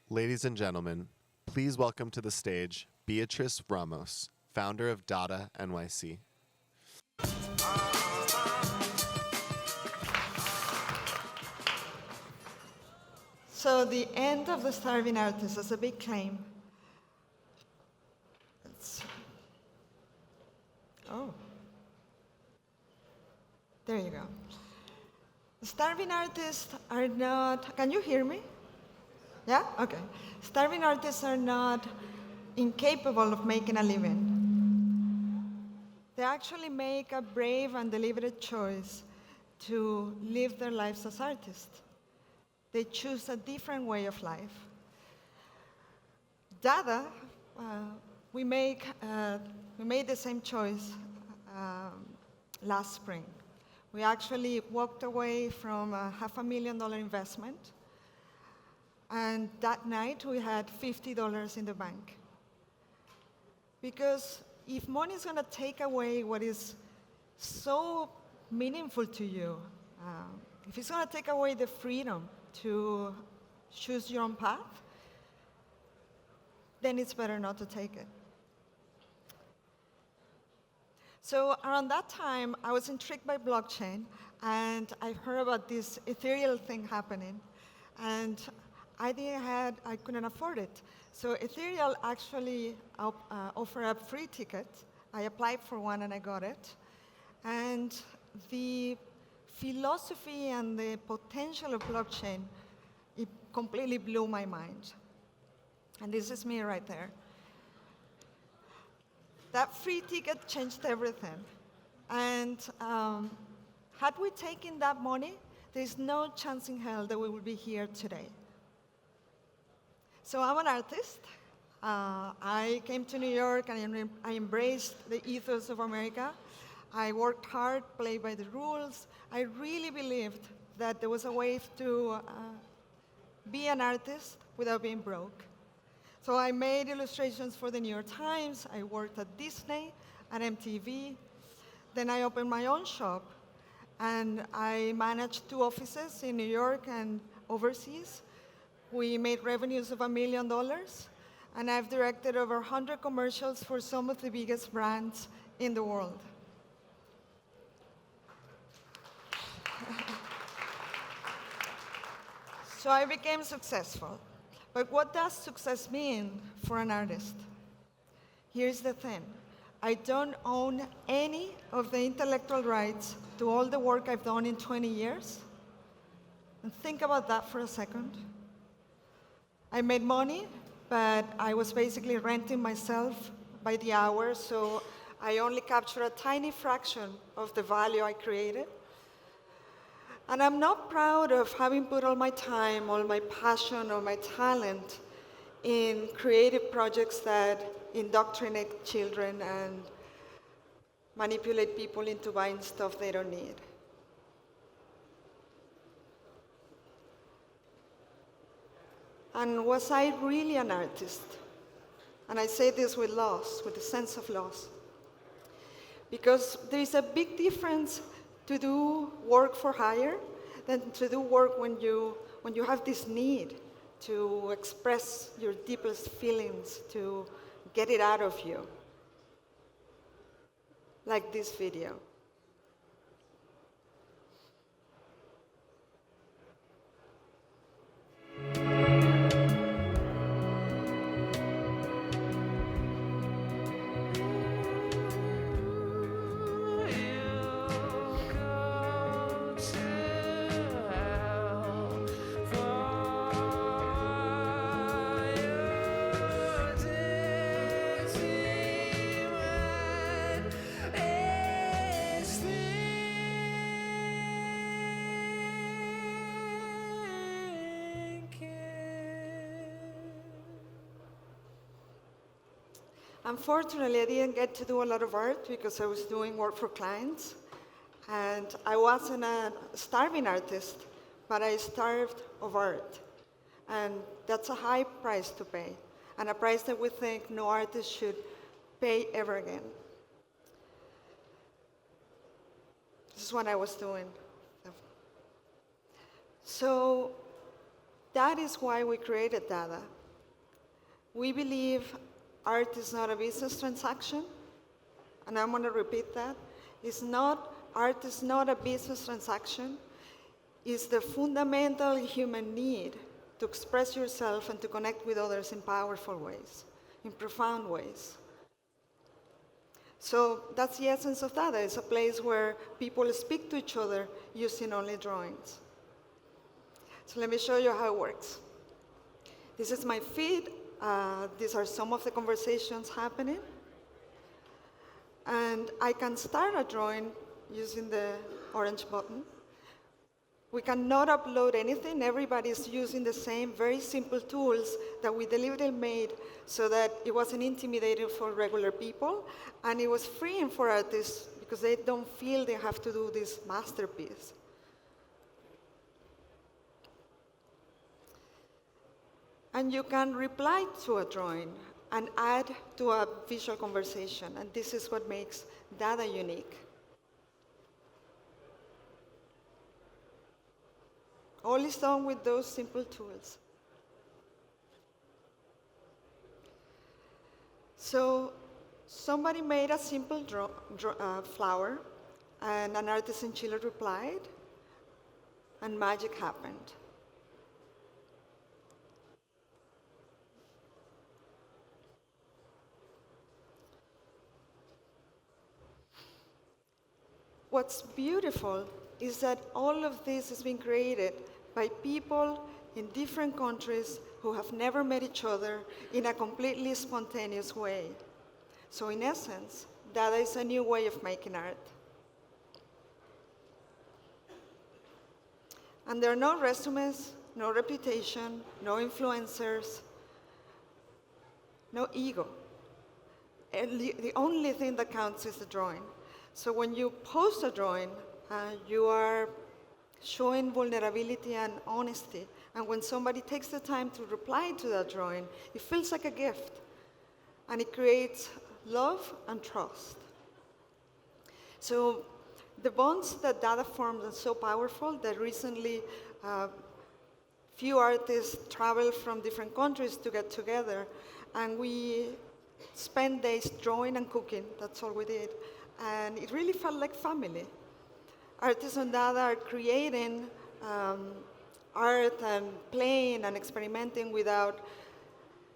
Ladies and gentlemen, please welcome to the stage BEATRIZ RAMOS, founder of Data NYC. So the end of the starving artist is a big claim. Oh, there you go. Starving artists are not, can you hear me? Yeah, okay. Starving artists are not incapable of making a living. They actually make a brave and deliberate choice to live their lives as artists. They choose a different way of life. Dada, we made the same choice last spring. We actually walked away from a $500,000 investment, and that night we had $50 in the bank. Because if money is going to take away what is so meaningful to you, if it's going to take away the freedom to choose your own path, then it's better not to take it. So around that time, I was intrigued by blockchain, and I heard about this Ethereum thing happening, and I couldn't afford it. So Ethereum actually offered a free ticket. I applied for one and I got it. And the philosophy and the potential of blockchain, it completely blew my mind. And this is me right there. That free ticket changed everything. And had we taken that money, there's no chance in hell that we would be here today. So I'm an artist. I came to New York and I embraced the ethos of America. I worked hard, played by the rules. I really believed that there was a way to be an artist without being broke. So I made illustrations for the New York Times. I worked at Disney, at MTV. Then I opened my own shop, and I managed 2 offices in New York and overseas. We made revenues of $1 million, and I've directed over 100 commercials for some of the biggest brands in the world. So I became successful. But what does success mean for an artist? Here's the thing. I don't own any of the intellectual rights to all the work I've done in 20 years. And think about that for a second. I made money, but I was basically renting myself by the hour, so I only captured a tiny fraction of the value I created. And I'm not proud of having put all my time, all my passion, all my talent in creative projects that indoctrinate children and manipulate people into buying stuff they don't need. And was I really an artist? And I say this with loss, with a sense of loss. Because there is a big difference to do work for hire than to do work when you have this need to express your deepest feelings, to get it out of you. Like this video. Unfortunately, I didn't get to do a lot of art because I was doing work for clients. And I wasn't a starving artist, but I starved of art. And that's a high price to pay, and a price that we think no artist should pay ever again. This is what I was doing. So That is why we created Dada. We believe art is not a business transaction, and I'm going to repeat that. Art is not a business transaction. It's the fundamental human need to express yourself and to connect with others in powerful ways, in profound ways. So that's the essence of Dada. It's a place where people speak to each other using only drawings. So let me show you how it works. This is my feed. These are some of the conversations happening. And I can start a drawing using the orange button. We cannot upload anything. Everybody's using the same very simple tools that we deliberately made so that it wasn't intimidating for regular people, and it was freeing for artists because they don't feel they have to do this masterpiece. And you can reply to a drawing and add to a visual conversation, and this is what makes Dada unique. All is done with those simple tools. So somebody made a simple flower, and an artist in Chile replied, and magic happened. What's beautiful is that all of this has been created by people in different countries who have never met each other in a completely spontaneous way. So in essence, Dada is a new way of making art. And there are no resumes, no reputation, no influencers, no ego. And the only thing that counts is the drawing. So when you post a drawing, you are showing vulnerability and honesty. And when somebody takes the time to reply to that drawing, it feels like a gift. And it creates love and trust. So the bonds that Dada formed are so powerful that recently few artists traveled from different countries to get together. And we spent days drawing and cooking. That's all we did. And it really felt like family. Artists on Dada are creating art and playing and experimenting without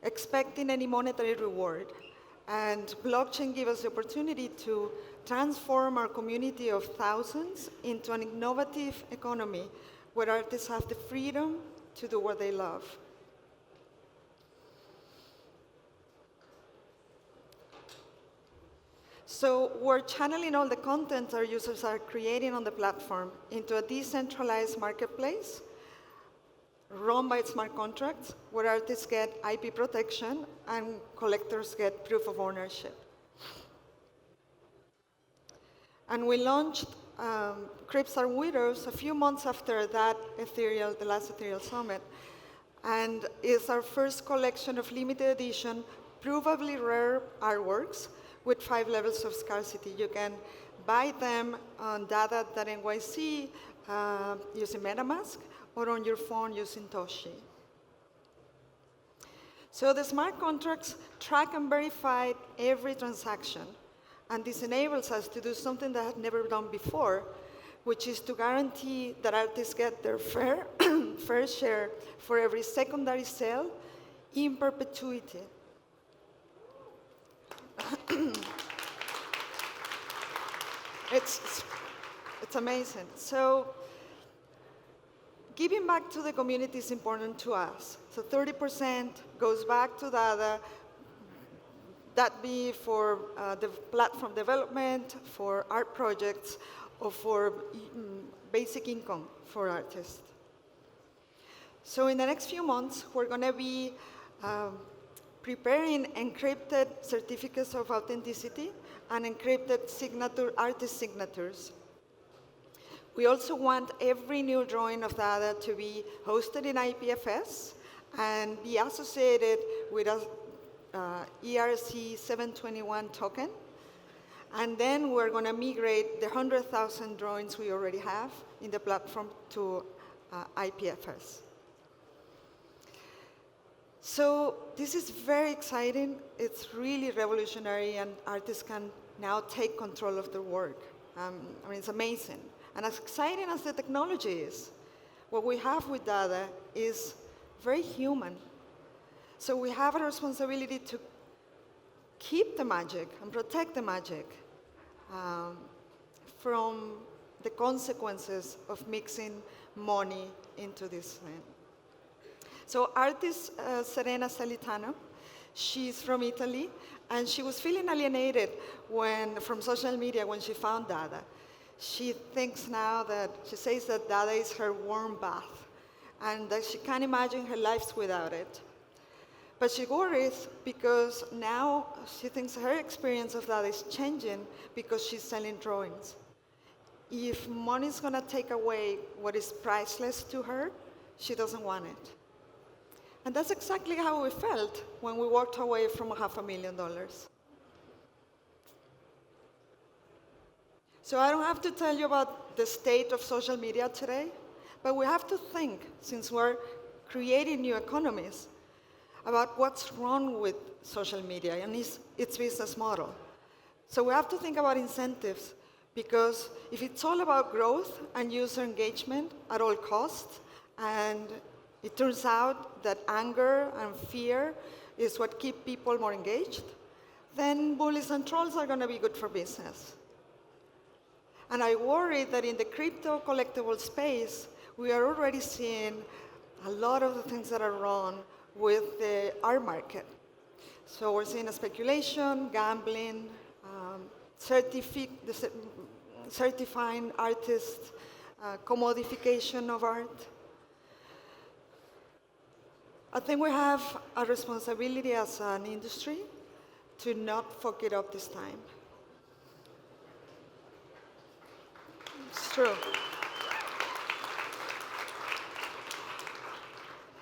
expecting any monetary reward. And blockchain gives us the opportunity to transform our community of thousands into an innovative economy where artists have the freedom to do what they love. So we're channeling all the content our users are creating on the platform into a decentralized marketplace run by smart contracts, where artists get IP protection and collectors get proof of ownership. And we launched Crips Are Widows a few months after that the last Ethereum Summit. And it's our first collection of limited edition, provably rare artworks with 5 levels of scarcity. You can buy them on dada.nyc using MetaMask or on your phone using Toshi. So the smart contracts track and verify every transaction. And this enables us to do something that had never done before, which is to guarantee that artists get their fair share for every secondary sale in perpetuity. It's amazing. So giving back to the community is important to us. So 30% goes back to Dada, that be for the platform development, for art projects, or for basic income for artists. So in the next few months, we're going to be preparing encrypted certificates of authenticity and encrypted artist signatures. We also want every new drawing of Dada to be hosted in IPFS and be associated with a ERC 721 token. And then we're going to migrate the 100,000 drawings we already have in the platform to IPFS. So this is very exciting. It's really revolutionary, and artists can now take control of their work. I mean, it's amazing. And as exciting as the technology is, what we have with Dada is very human. So we have a responsibility to keep the magic and protect the magic from the consequences of mixing money into this thing. So artist Serena Salitano, she's from Italy, and she was feeling alienated from social media when she found Dada. She thinks now that, she says that Dada is her warm bath, and that she can't imagine her life without it. But she worries because now she thinks her experience of Dada is changing because she's selling drawings. If money's gonna take away what is priceless to her, she doesn't want it. And that's exactly how we felt when we walked away from $500,000. So I don't have to tell you about the state of social media today, but we have to think, since we're creating new economies, about what's wrong with social media and its business model. So we have to think about incentives, because if it's all about growth and user engagement at all costs, and it turns out that anger and fear is what keep people more engaged, then bullies and trolls are going to be good for business. And I worry that in the crypto collectible space, we are already seeing a lot of the things that are wrong with the art market. So we're seeing a speculation, gambling, certifying artists, commodification of art. I think we have a responsibility as an industry to not fuck it up this time. It's true.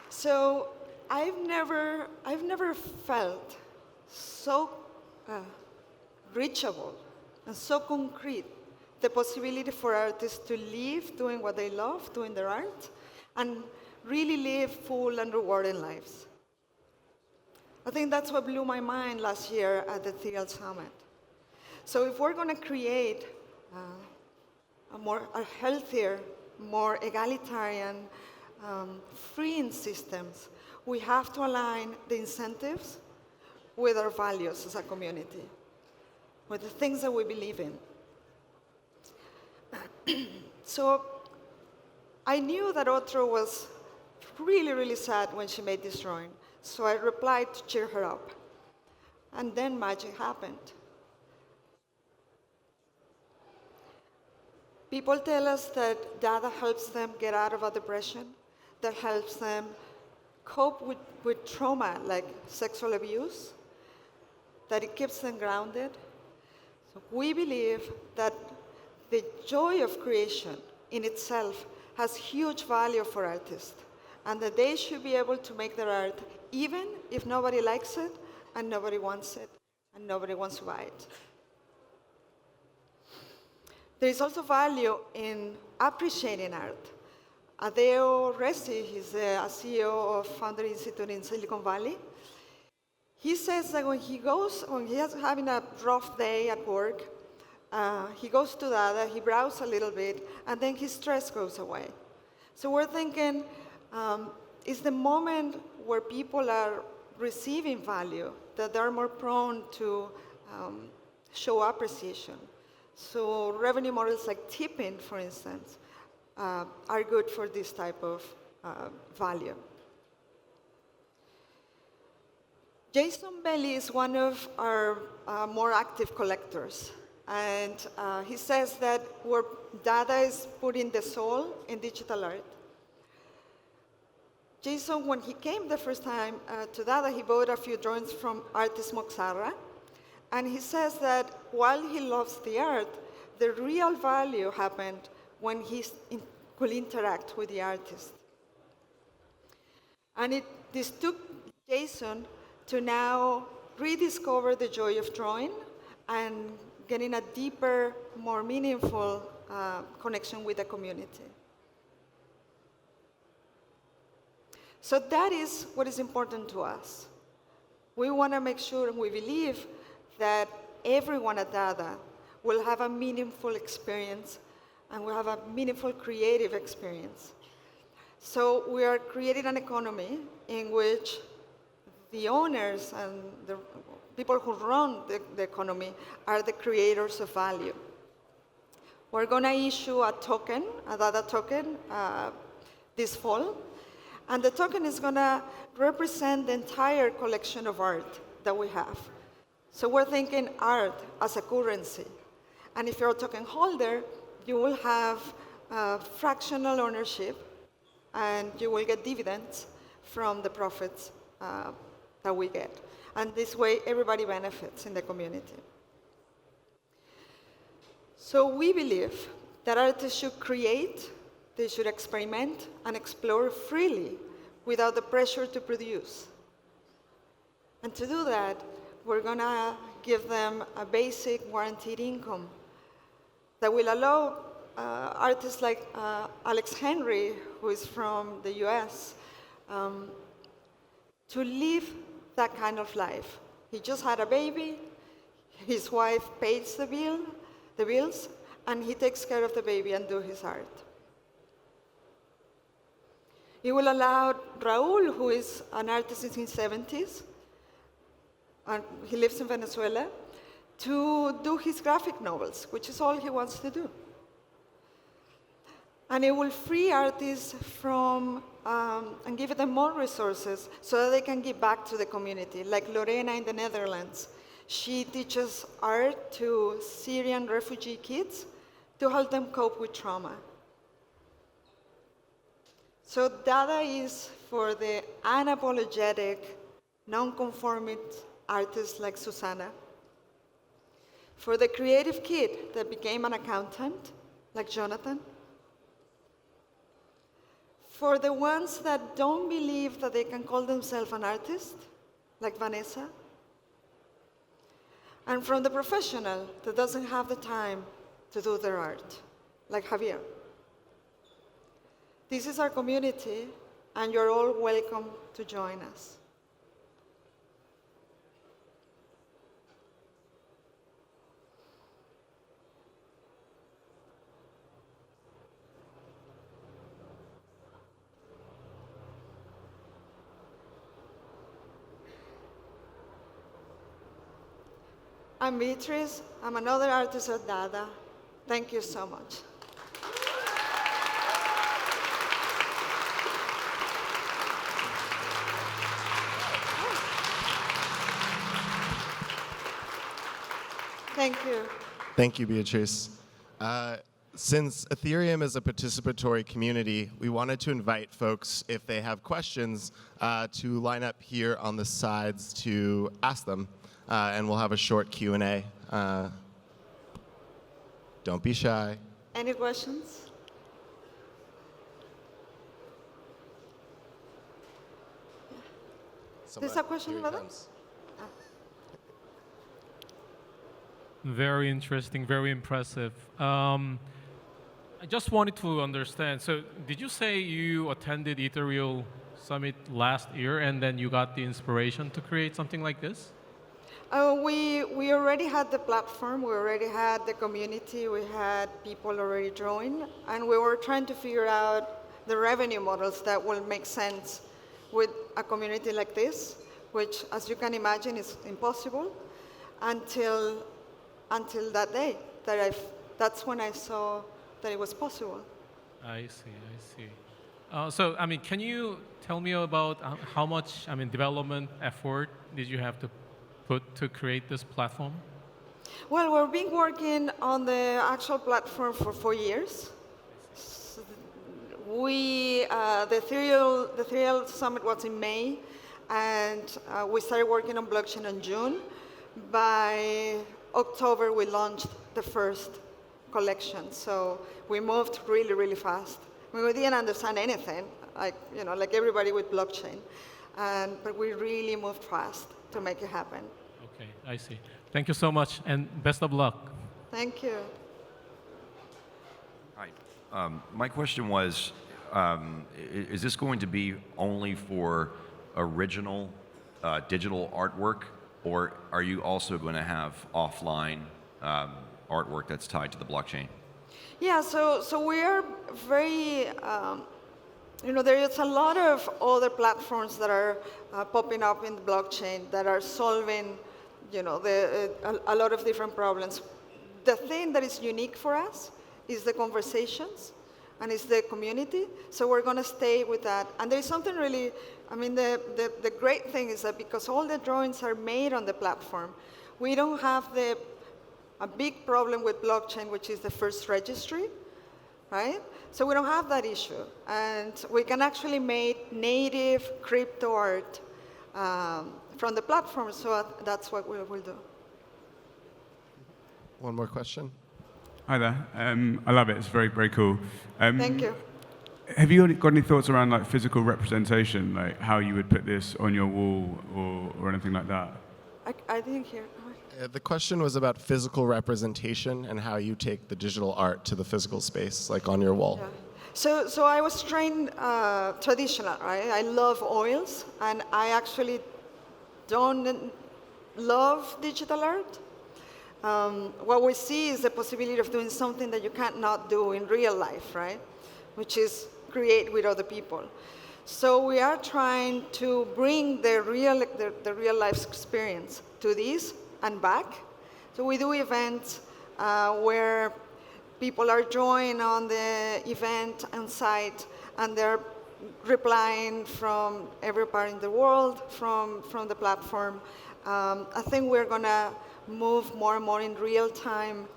So I've never felt so reachable and so concrete the possibility for artists to live doing what they love, doing their art, and really live full and rewarding lives. I think that's what blew my mind last year at the Ethereum Summit. So if we're going to create a healthier, more egalitarian, freeing systems, we have to align the incentives with our values as a community, with the things that we believe in. So I knew that Otro was really, really sad when she made this drawing. So I replied to cheer her up. And then magic happened. People tell us that Dada helps them get out of a depression, that helps them cope with trauma like sexual abuse, that it keeps them grounded. So we believe that the joy of creation in itself has huge value for artists, and that they should be able to make their art even if nobody likes it, and nobody wants it, and nobody wants to buy it. There is also value in appreciating art. Adeo Resi, he's a CEO of Founder Institute in Silicon Valley. He says that when he's having a rough day at work, he goes to Dada, he browses a little bit, and then his stress goes away. So we're thinking, is the moment where people are receiving value, that they're more prone to show appreciation. So revenue models like tipping, for instance, are good for this type of value. Jason Belli is one of our more active collectors. And he says that where Dada is putting the soul in digital art. Jason, when he came the first time to Dada, he bought a few drawings from artist Moxarra. And he says that while he loves the art, the real value happened when he could interact with the artist. And this took Jason to now rediscover the joy of drawing and getting a deeper, more meaningful connection with the community. So that is what is important to us. We want to make sure, and we believe, that everyone at Dada will have a meaningful experience and will have a meaningful creative experience. So we are creating an economy in which the owners and the people who run the economy are the creators of value. We're going to issue a token, a Dada token, this fall. And the token is going to represent the entire collection of art that we have. So we're thinking art as a currency. And if you're a token holder, you will have fractional ownership, and you will get dividends from the profits that we get. And this way, everybody benefits in the community. So we believe that artists should create, they should experiment and explore freely without the pressure to produce. And to do that, we're going to give them a basic guaranteed income that will allow artists like Alex Henry, who is from the US, to live that kind of life. He just had a baby, his wife pays the bills, and he takes care of the baby and do his art. It will allow Raul, who is an artist in his 70s, and he lives in Venezuela, to do his graphic novels, which is all he wants to do. And it will free artists from, and give them more resources so that they can give back to the community, like Lorena in the Netherlands. She teaches art to Syrian refugee kids to help them cope with trauma. So Dada is for the unapologetic, non-conformist artists like Susana, for the creative kid that became an accountant, like Jonathan, for the ones that don't believe that they can call themselves an artist, like Vanessa, and from the professional that doesn't have the time to do their art, like Javier. This is our community, and you're all welcome to join us. I'm BEATRIZ. I'm another artist at Dada. Thank you so much. Thank you. Thank you, Beatriz. Since Ethereum is a participatory community, we wanted to invite folks, if they have questions, to line up here on the sides to ask them. And we'll have a short Q&A. Don't be shy. Any questions? There's a question about that? Very interesting, very impressive. I just wanted to understand, so did you say you attended Ethereum Summit last year and then you got the inspiration to create something like this? We already had the platform, we already had the community, we had people already join, and we were trying to figure out the revenue models that will make sense with a community like this, which, as you can imagine, is impossible until that day. That's when I saw that it was possible. I see, I see. So, I mean, can you tell me about how much, development effort did you have to put to create this platform? Well, we've been working on the actual platform for 4 years. The Ethereum Summit was in May, and we started working on blockchain in June. By October, we launched the first collection. So we moved really, really fast. We didn't understand anything, like everybody with blockchain. But we really moved fast to make it happen. Okay, I see. Thank you so much, and best of luck. Thank you. Hi. My question was, is this going to be only for original digital artwork, or are you also going to have offline artwork that's tied to the blockchain? Yeah, so we are very, there is a lot of other platforms that are popping up in the blockchain that are solving, a lot of different problems. The thing that is unique for us is the conversations and it's the community. So we're going to stay with that. And there's something really, the great thing is that because all the drawings are made on the platform, we don't have a big problem with blockchain, which is the first registry, right? So we don't have that issue. And we can actually make native crypto art from the platform, so that's what we will do. One more question. Hi there. I love it. It's very, very cool. Thank you. Have you got any thoughts around like physical representation, like how you would put this on your wall or anything like that? I didn't hear. The question was about physical representation and how you take the digital art to the physical space, like on your wall. Yeah. So I was trained traditional, right? I love oils, and I actually don't love digital art. What we see is the possibility of doing something that you can't not do in real life, right? Which is create with other people. So we are trying to bring the real life experience to this and back. So we do events where people are joining on the event on site, and they're replying from every part in the world, from the platform. I think we're going to move more and more in real-time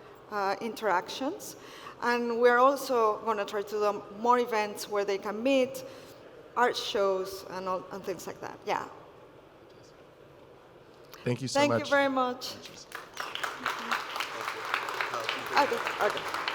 interactions. And we're also going to try to do more events where they can meet, art shows, and things like that. Yeah. Thank you so much. Thank you very much. Okay.